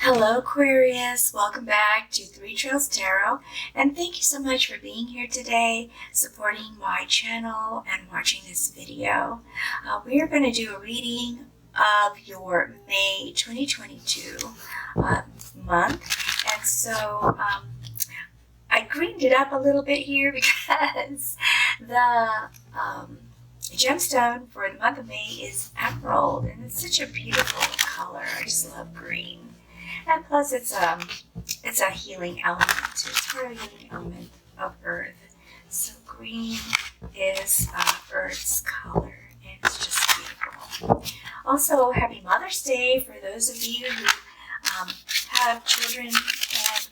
Hello Aquarius, welcome back to Three Trails Tarot, and thank you so much for being here today, supporting my channel and watching this video. We are going to do a reading of your May 2022 month, and so I greened it up a little bit here because the gemstone for the month of May is emerald, and it's such a beautiful color. I just love green. And plus it's a healing element. It's part of the healing element of earth. So green is earth's color, and it's just beautiful. Also, happy Mother's Day for those of you who have children, and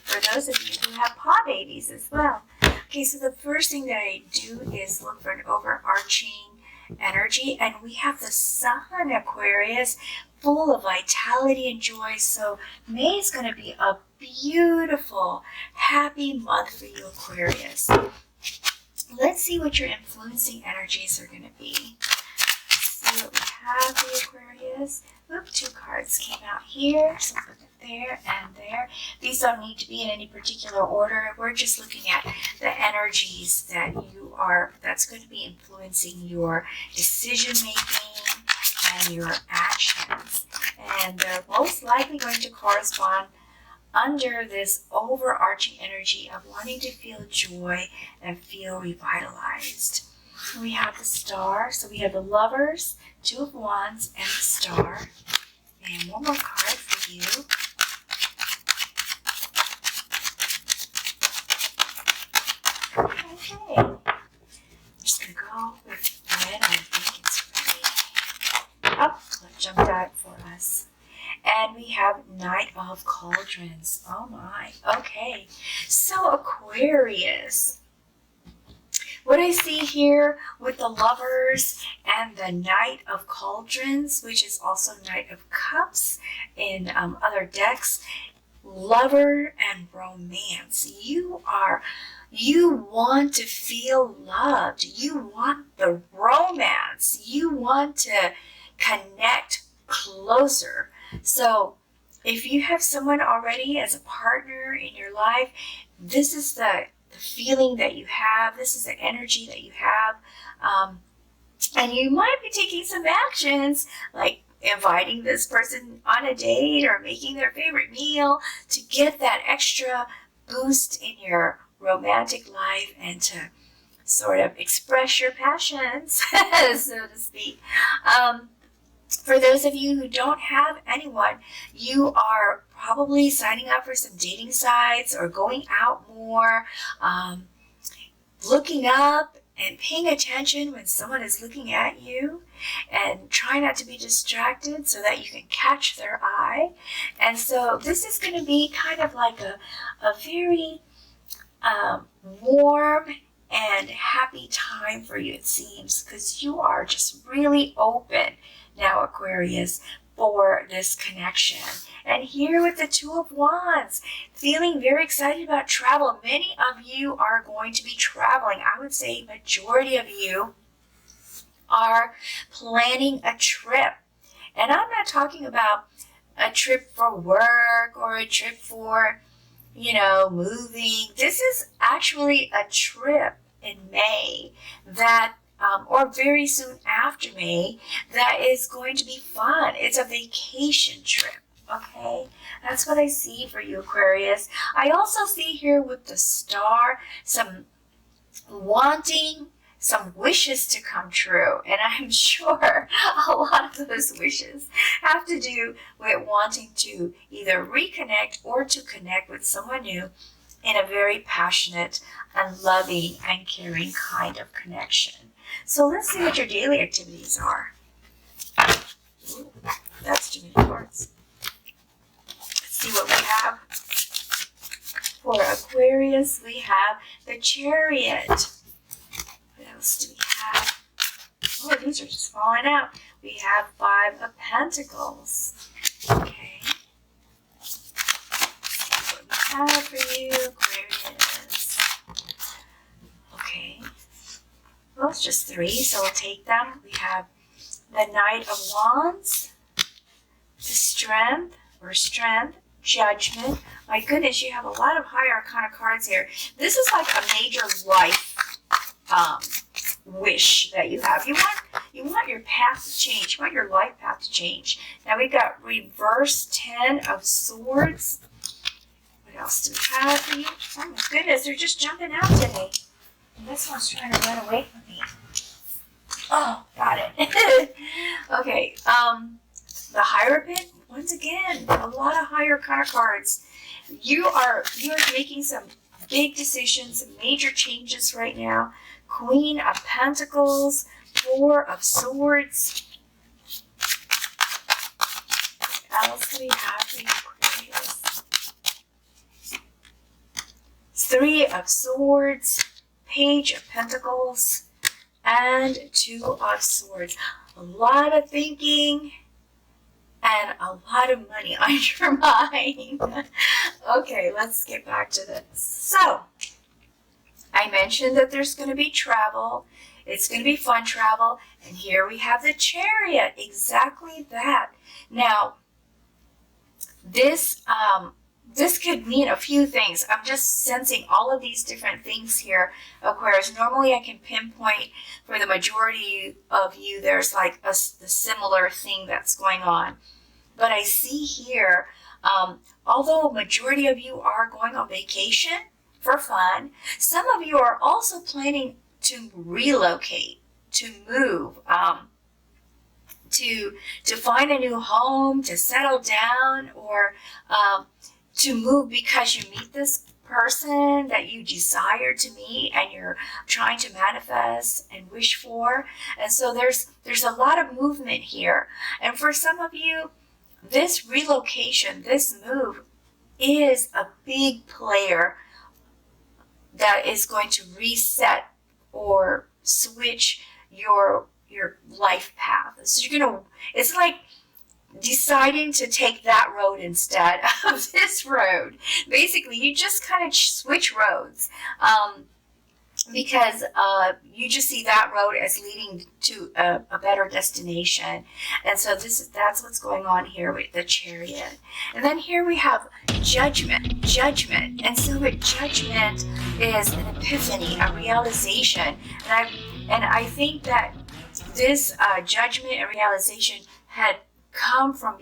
for those of you who have paw babies as well. Okay, so the first thing that I do is look for an overarching energy, and we have the Sun, Aquarius, full of vitality and joy. So May is going to be a beautiful, happy month for you, Aquarius. Let's see what your influencing energies are going to be. Let's see what we have for you, Aquarius. Oop, two cards came out here, so put it there and there. These don't need to be in any particular order. We're just looking at the energies that that's going to be influencing your decision making and your actions, and they're most likely going to correspond under this overarching energy of wanting to feel joy and feel revitalized. We have the Star, so we have the Lovers, Two of Wands, and the Star. And one more card for you. Okay, I'm just going to go with when I think it's ready. Oh, it jumped out for us. And we have Knight of Cauldrons. Oh my. Okay. So Aquarius. What I see here with the Lovers and the Knight of Cauldrons, which is also Knight of Cups in other decks, lover and romance. You want to feel loved. You want the romance. You want to connect closer. So if you have someone already as a partner in your life, this is the feeling that you have. This is the energy that you have. And you might be taking some actions like inviting this person on a date or making their favorite meal to get that extra boost in your romantic life and to sort of express your passions, so to speak. For those of you who don't have anyone, you are probably signing up for some dating sites or going out more, looking up and paying attention when someone is looking at you, and try not to be distracted so that you can catch their eye. And so this is going to be kind of like a very warm and happy time for you, it seems, because you are just really open now, Aquarius, for this connection. And here with the Two of Wands, feeling very excited about travel. Many of you are going to be traveling. I would say majority of you are planning a trip. And I'm not talking about a trip for work or a trip for, moving. This is actually a trip in May that or very soon after May, that is going to be fun. It's a vacation trip, okay? That's what I see for you, Aquarius. I also see here with the Star some wanting some wishes to come true. And I'm sure a lot of those wishes have to do with wanting to either reconnect or to connect with someone new in a very passionate and loving and caring kind of connection. So let's see what your daily activities are. Ooh, that's too many cards. Let's see what we have. For Aquarius, we have the Chariot. What else do we have? Oh, these are just falling out. We have Five of Pentacles. Okay. Let's see what we have for you, Aquarius. Okay. Well, it's just three, so we'll take them. We have the Knight of Wands, the Strength, Judgment. My goodness, you have a lot of high arcana cards here. This is like a major life wish that you have. You want your path to change. You want your life path to change. Now we've got reverse 10 of Swords. What else do we have for you? Oh my goodness, they're just jumping out today. And this one's trying to run away from me. Oh, got it. Okay, the Hierophant, once again, a lot of high arcana cards. You are making some big decisions, some major changes right now. Queen of Pentacles, 4 of Swords. What else do we have for you, Aquarius? 3 of Swords, Page of Pentacles, and 2 of Swords. A lot of thinking and a lot of money on your mind. Okay, let's get back to this. So, I mentioned that there's going to be travel. It's going to be fun travel. And here we have the Chariot. Exactly that. Now, this could mean a few things. I'm just sensing all of these different things here, Aquarius. Normally I can pinpoint for the majority of you, there's like the similar thing that's going on. But I see here, although a majority of you are going on vacation for fun, some of you are also planning to relocate, to move, to find a new home, to settle down, or to move because you meet this person that you desire to meet and you're trying to manifest and wish for. And so there's a lot of movement here. And for some of you, this relocation, this move is a big player that is going to reset or switch your life path. So it's like deciding to take that road instead of this road. Basically, you just kind of switch roads because you just see that road as leading to a better destination. And so that's what's going on here with the Chariot. And then here we have Judgment. And so with Judgment is an epiphany, a realization. And I think that this judgment and realization had come from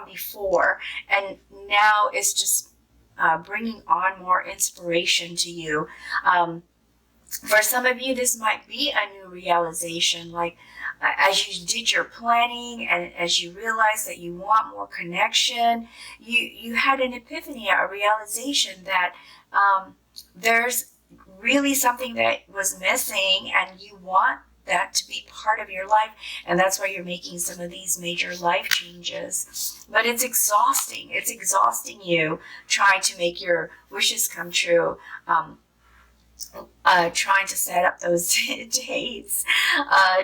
before, and now it's just bringing on more inspiration to you. For some of you, this might be a new realization, like as you did your planning and as you realized that you want more connection, you had an epiphany, a realization that there's really something that was missing and you want that to be part of your life, and that's why you're making some of these major life changes. But it's exhausting. It's exhausting you trying to make your wishes come true, trying to set up those dates,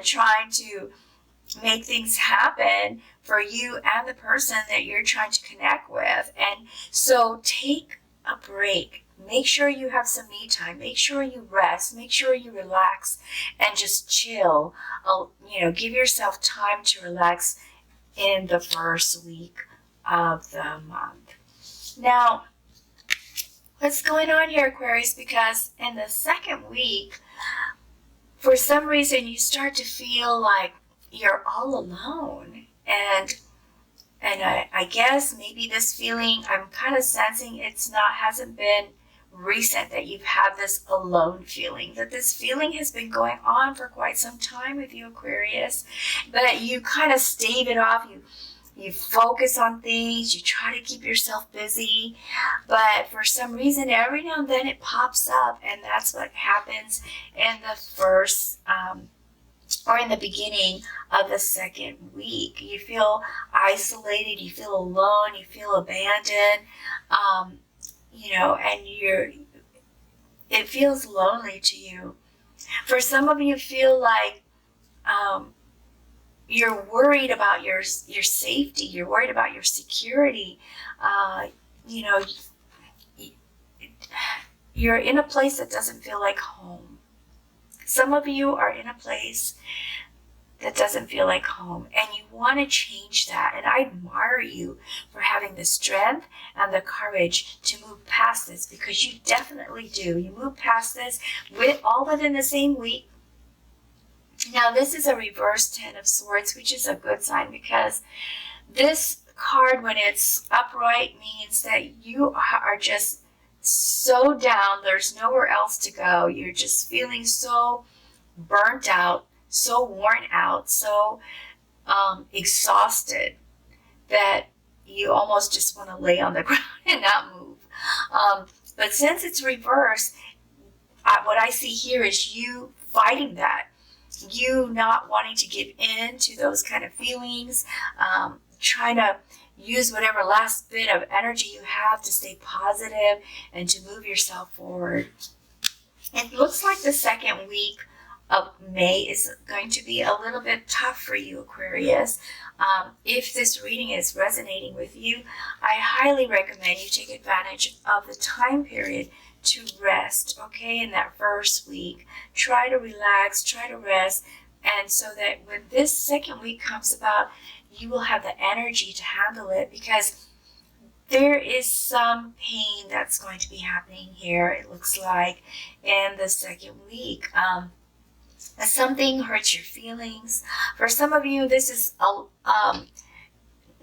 trying to make things happen for you and the person that you're trying to connect with. And so take a break. Make sure you have some me time. Make sure you rest. Make sure you relax and just chill. Give yourself time to relax in the first week of the month. Now, what's going on here, Aquarius? Because in the second week, for some reason, you start to feel like you're all alone. And I guess maybe this feeling, I'm kind of sensing hasn't been recent that you've had this alone feeling, that this feeling has been going on for quite some time with you, Aquarius, but you kind of stave it off. You focus on things, you try to keep yourself busy, but for some reason, every now and then it pops up, and that's what happens in the first or in the beginning of the second week. You feel isolated, you feel alone, you feel abandoned, and it feels lonely to you. For some of you, feel like you're worried about your safety, you're worried about your security. You're in a place that doesn't feel like home. Some of you are in a place that doesn't feel like home, and you want to change that. And I admire you for having the strength and the courage to move past this, because you definitely do. You move past this all within the same week. Now, this is a reverse 10 of Swords, which is a good sign, because this card, when it's upright, means that you are just so down. There's nowhere else to go. You're just feeling so burnt out, so worn out, so exhausted that you almost just want to lay on the ground and not move. But since it's reversed, what I see here is you fighting that. You not wanting to give in to those kind of feelings, trying to use whatever last bit of energy you have to stay positive and to move yourself forward. It looks like the second week of May is going to be a little bit tough for you, Aquarius. If this reading is resonating with you, I highly recommend you take advantage of the time period to rest, okay, in that first week. Try to relax, try to rest, and so that when this second week comes about, you will have the energy to handle it, because there is some pain that's going to be happening here, it looks like, in the second week. Something hurts your feelings. For some of you, this is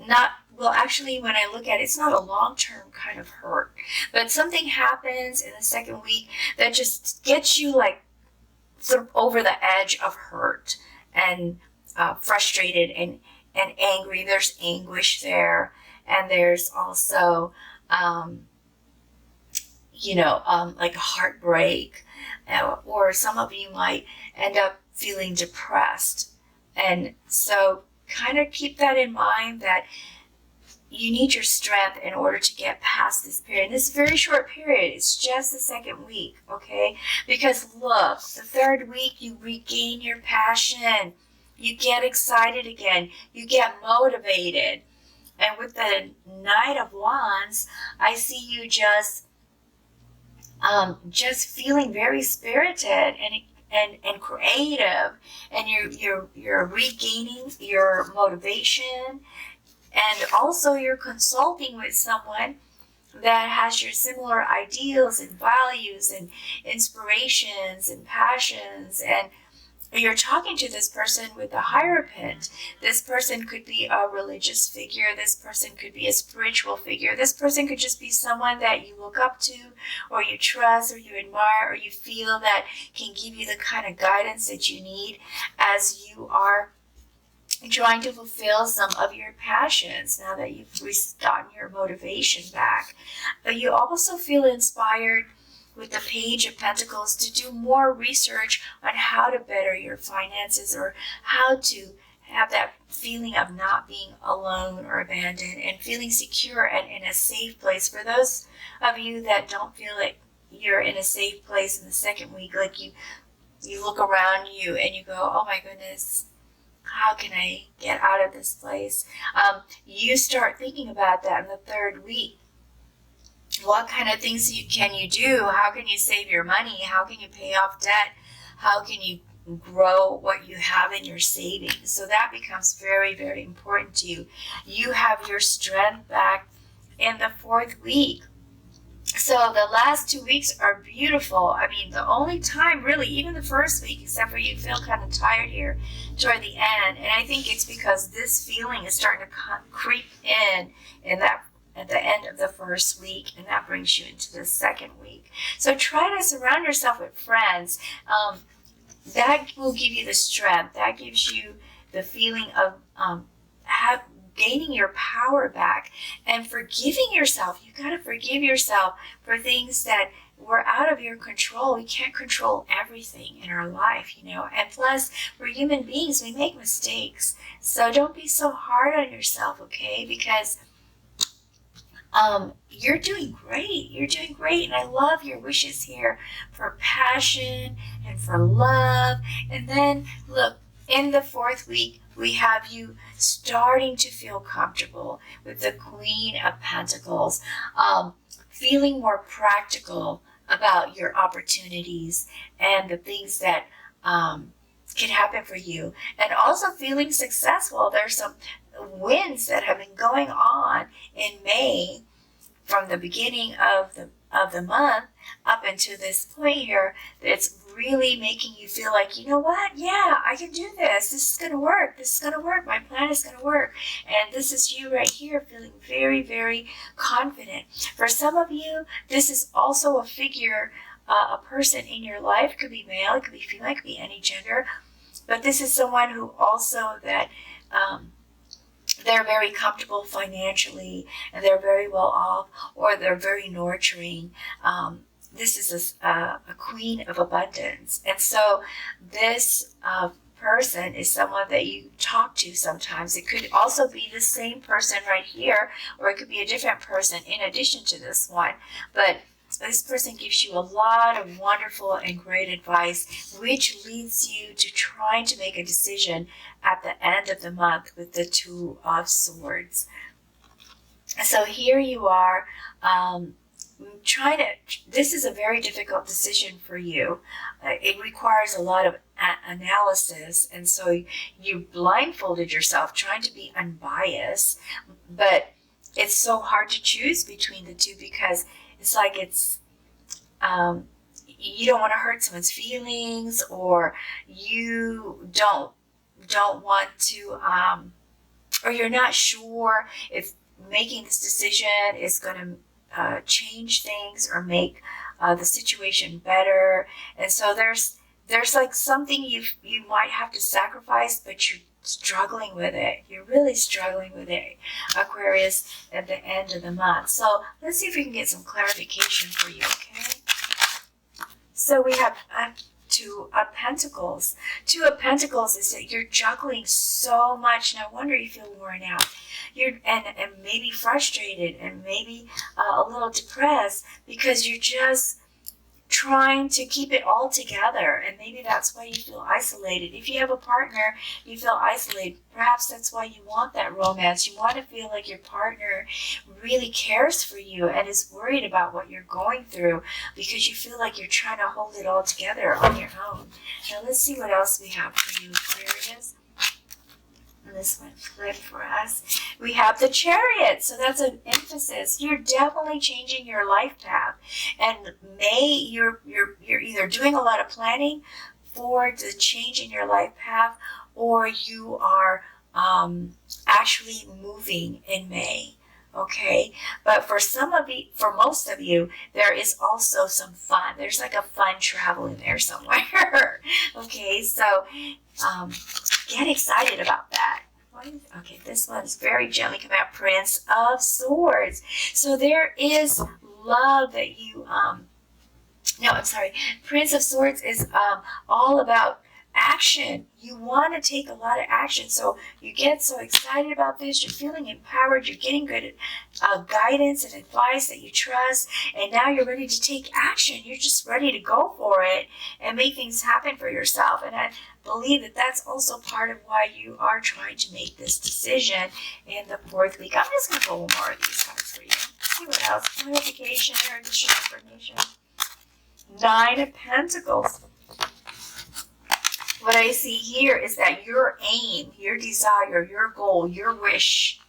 not, well, actually, when I look at it, it's not a long-term kind of hurt, but something happens in the second week that just gets you like sort of over the edge of hurt and frustrated and angry. There's anguish there, and there's also, like a heartbreak, or some of you might end up feeling depressed. And so kind of keep that in mind, that you need your strength in order to get past this period. And this is a very short period. It's just the second week, okay? Because look, the third week, you regain your passion. You get excited again. You get motivated. And with the Knight of Wands, I see you just feeling very spirited and creative, and you're regaining your motivation, and also you're consulting with someone that has your similar ideals and values and inspirations and passions, and you're talking to this person with a Hierophant. This person could be a religious figure. This person could be a spiritual figure. This person could just be someone that you look up to, or you trust, or you admire, or you feel that can give you the kind of guidance that you need as you are trying to fulfill some of your passions now that you've gotten your motivation back. But you also feel inspired with the Page of Pentacles to do more research on how to better your finances, or how to have that feeling of not being alone or abandoned, and feeling secure and in a safe place. For those of you that don't feel like you're in a safe place in the second week, like you look around you and you go, oh my goodness, how can I get out of this place? You start thinking about that in the third week. What kind of things can you do? How can you save your money? How can you pay off debt? How can you grow what you have in your savings? So that becomes very, very important to you. You have your strength back in the fourth week. So the last 2 weeks are beautiful. I mean, the only time really, even the first week, except for you feel kind of tired here toward the end. And I think it's because this feeling is starting to creep in that at the end of the first week, and that brings you into the second week. So try to surround yourself with friends. That will give you the strength. That gives you the feeling of gaining your power back and forgiving yourself. You got to forgive yourself for things that were out of your control. We can't control everything in our life, and plus we're human beings. We make mistakes. So don't be so hard on yourself, okay? Because you're doing great. You're doing great. And I love your wishes here for passion and for love. And then look, in the fourth week, we have you starting to feel comfortable with the Queen of Pentacles, feeling more practical about your opportunities and the things that can happen for you. And also feeling successful. There's some wins that have been going on in May from the beginning of the month up until this point here. That's really making you feel like, you know what? Yeah, I can do this. This is going to work. This is going to work. My plan is going to work. And this is you right here feeling very, very confident. For some of you, this is also a figure, a person in your life. Could be male, it could be female, it could be any gender. But this is someone who also that they're very comfortable financially and they're very well off, or they're very nurturing. This is a queen of abundance. And so this person is someone that you talk to sometimes. It could also be the same person right here, or it could be a different person in addition to this one. But this person gives you a lot of wonderful and great advice, which leads you to trying to make a decision at the end of the month with the Two of Swords. So here you are, this is a very difficult decision for you. It requires a lot of analysis, and so you blindfolded yourself trying to be unbiased, but it's so hard to choose between the two because it's like you don't want to hurt someone's feelings, or you don't want to, or you're not sure if making this decision is going to change things or make the situation better. And so there's like something you might have to sacrifice, but you're struggling with it. You're really struggling with it, Aquarius, at the end of the month. So let's see if we can get some clarification for you, okay? So we have Two of Pentacles. Two of Pentacles is that you're juggling so much. No wonder you feel worn out. And maybe frustrated and maybe a little depressed because you're just trying to keep it all together, and maybe that's why you feel isolated. If you have a partner, you feel isolated. Perhaps that's why you want that romance. You want to feel like your partner really cares for you and is worried about what you're going through, because you feel like you're trying to hold it all together on your own. Now let's see what else we have for you, Aquarius. And this one flipped for us. We have the Chariot, so that's an emphasis. You're definitely changing your life path, and you're either doing a lot of planning for the change in your life path, or you are actually moving in May. Okay, but for most of you, there is also some fun. There's like a fun travel in there somewhere. Okay, so get excited about that. Okay, this one's very gently come out, Prince of Swords. So there is love that you, Prince of Swords is all about action. You want to take a lot of action. So you get so excited about this. You're feeling empowered. You're getting good guidance and advice that you trust. And now you're ready to take action. You're just ready to go for it and make things happen for yourself. And I believe that that's also part of why you are trying to make this decision in the 4th week. I'm just going to pull more of these cards for you. See what else. Clarification or additional information. 9 of Pentacles. What I see here is that your aim, your desire, your goal, your wish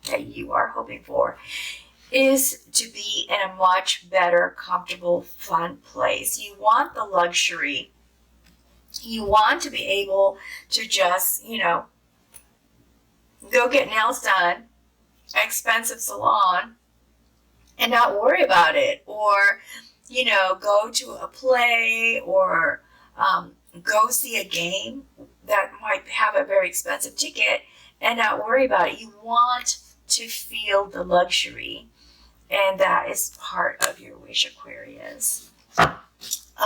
that you are hoping for is to be in a much better, comfortable, fun place. You want the luxury. You want to be able to just, go get nails done, expensive salon, and not worry about it. Or, go to a play, or go see a game that might have a very expensive ticket and not worry about it. You want to feel the luxury, and that is part of your wish, Aquarius.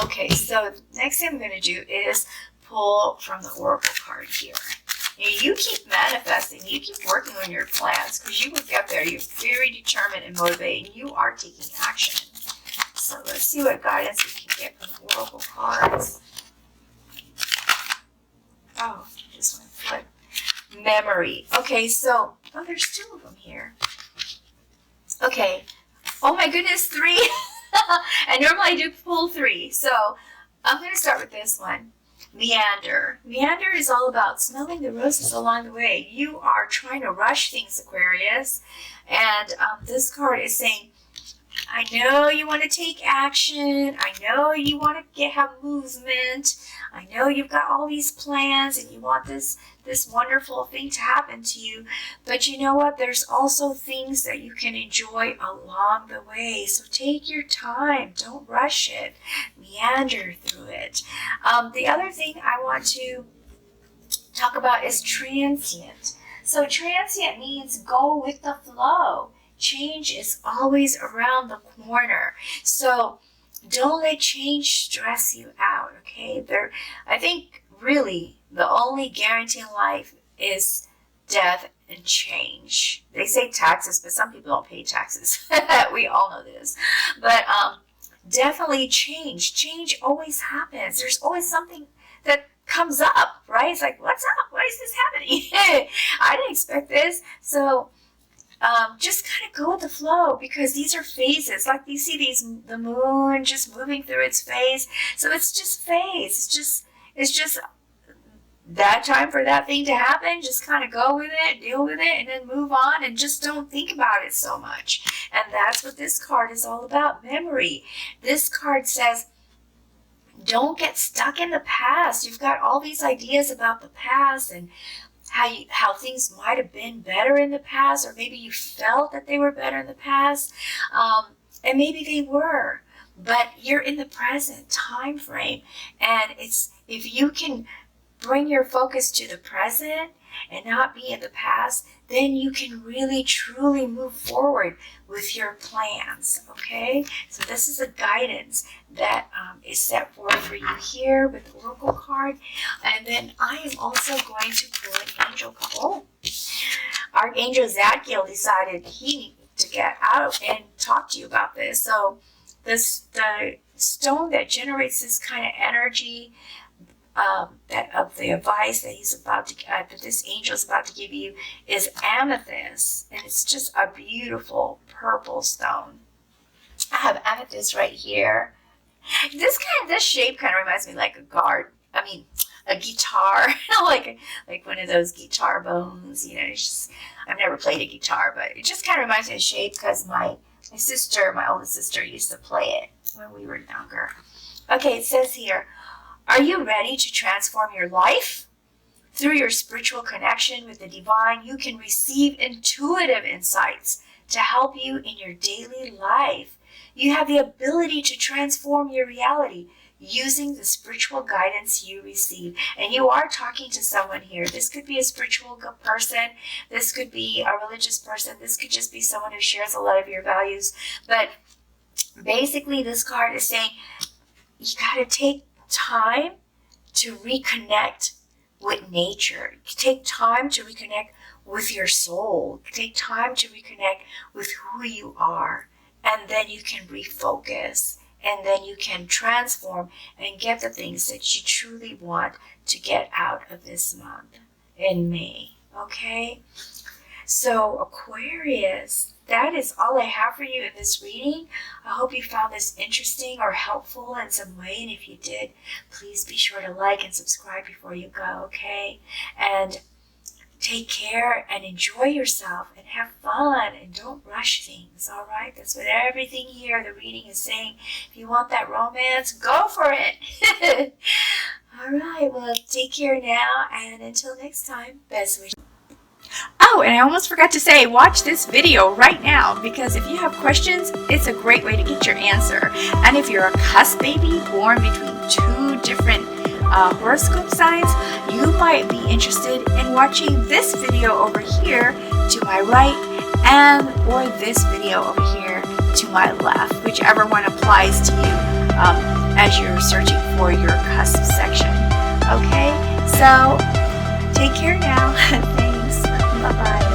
Okay, so next thing I'm going to do is pull from the Oracle card here. You keep manifesting, you keep working on your plans, because you will get there. You're very determined and motivated, and you are taking action. So let's see what guidance we can get from the Oracle cards. Oh, this one flipped. Memory. Okay, so, there's 2 of them here. Okay. Oh my goodness, 3. And normally I do pull 3. So I'm going to start with this one. Meander. Meander is all about smelling the roses along the way. You are trying to rush things, Aquarius. And this card is saying, I know you want to take action. I know you want to have movement. I know you've got all these plans and you want this wonderful thing to happen to you. But you know what? There's also things that you can enjoy along the way. So take your time. Don't rush it. Meander through it. The other thing I want to talk about is transient. So transient means go with the flow. Change is always around the corner. So don't let change stress you out, okay? I think really the only guarantee in life is death and change. They say taxes, but some people don't pay taxes. We all know this. But definitely change. Change always happens. There's always something that comes up, right? It's like, what's up? Why is this happening? I didn't expect this. So just kind of go with the flow, because these are phases. Like you see the moon just moving through its phase. So it's just phase. It's just that time for that thing to happen. Just kind of go with it, deal with it, and then move on, and just don't think about it so much. And that's what this card is all about, memory. This card says, don't get stuck in the past. You've got all these ideas about the past and how things might have been better in the past, or maybe you felt that they were better in the past, and maybe they were, but you're in the present time frame. And if you can bring your focus to the present and not be in the past, then you can really truly move forward with your plans, okay? So this is a guidance that is set forth for you here with the Oracle card. And then I am also going to pull an angel card. Oh, Archangel Zadkiel decided he needed to get out and talk to you about this. So the stone that generates this kind of energy, that of the advice that this angel is about to give you, is amethyst, and it's just a beautiful purple stone. I have amethyst right here. This shape kind of reminds me like a guitar, like one of those guitar bones. You know, I've never played a guitar, but it just kind of reminds me of shape because my oldest sister, used to play it when we were younger. Okay, it says here, are you ready to transform your life? Through your spiritual connection with the divine, you can receive intuitive insights to help you in your daily life. You have the ability to transform your reality using the spiritual guidance you receive. And you are talking to someone here. This could be a spiritual person. This could be a religious person. This could just be someone who shares a lot of your values. But basically, this card is saying you got to take time to reconnect with nature. Take time to reconnect with your soul. Take time to reconnect with who you are. And then you can refocus. And then you can transform and get the things that you truly want to get out of this month in May. Okay? So Aquarius, that is all I have for you in this reading. I hope you found this interesting or helpful in some way. And if you did, please be sure to like and subscribe before you go, okay? And take care and enjoy yourself and have fun and don't rush things, all right? That's what everything here, the reading is saying. If you want that romance, go for it. All right, well, take care now. And until next time, best wishes. Oh, and I almost forgot to say, watch this video right now, because if you have questions, it's a great way to get your answer. And if you're a cusp baby born between two different horoscope signs, you might be interested in watching this video over here to my right or this video over here to my left, whichever one applies to you as you're searching for your cusp section. Okay, so take care now. Thanks. Bye-bye.